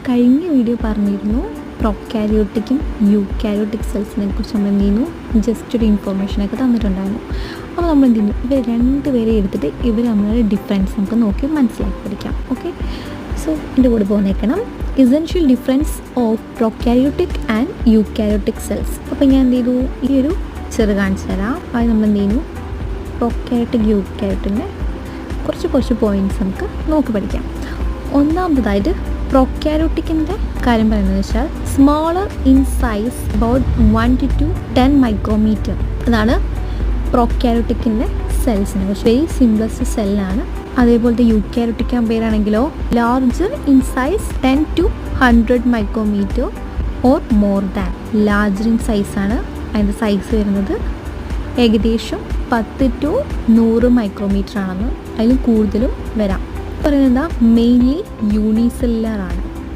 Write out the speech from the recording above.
കഴിഞ്ഞ വീഡിയോ പറഞ്ഞിരുന്നു പ്രൊക്കാരിയോട്ടിക്കും യൂക്കാരിയോട്ടിക് സെൽസിനെ കുറിച്ച് നമ്മൾ എന്ത് ചെയ്യുന്നു ജസ്റ്റ് ഒരു ഇൻഫോർമേഷനൊക്കെ തന്നിട്ടുണ്ടായിരുന്നു. അപ്പോൾ നമ്മൾ എന്ത് ചെയ്യുന്നു, ഇവർ രണ്ടുപേരെ എടുത്തിട്ട് ഇവർ നമ്മളുടെ ഡിഫറൻസ് നമുക്ക് നോക്കി മനസ്സിലാക്കി പഠിക്കാം. ഓക്കെ, സോ എൻ്റെ കൂടെ പോന്നേക്കണം essential difference of prokaryotic and eukaryotic cells. അപ്പോൾ ഞാൻ എന്ത് ചെയ്തു, ഈ ഒരു കാണിച്ചു തരാം. അത് നമ്മൾ എന്ത് ചെയ്യുന്നു, പ്രൊക്കാരിയോട്ടിക് യൂക്കാരിയോട്ടിൻ്റെ കുറച്ച് പോയിൻറ്റ്സ് നമുക്ക് നോക്കി പഠിക്കാം. ഒന്നാമതായിട്ട് പ്രൊക്കാരിയോട്ടിക്കിൻ്റെ കാര്യം പറയുന്നത് വെച്ചാൽ smaller in size about 1 to 10 micrometre. അതാണ് പ്രൊക്കാരിയോട്ടിക്കിൻ്റെ സെൽസിനെ കുറിച്ച്. വെരി സിംപ്ലസ്റ്റ് സെല്ലാണ്. അതേപോലത്തെ യൂക്കാരിയോട്ടിക് പേരാണെങ്കിലോ larger in size 10 to 100 micrometre or more than. Larger in സൈസാണ് അതിൻ്റെ സൈസ് വരുന്നത്. ഏകദേശം 10 to 100 മൈക്രോമീറ്റർ ആണെന്ന്, അതിലും കൂടുതലും വരാം. പറയുന്നത് എന്താ, മെയിൻലി യൂണിസെല്ലുലർ ആണ്.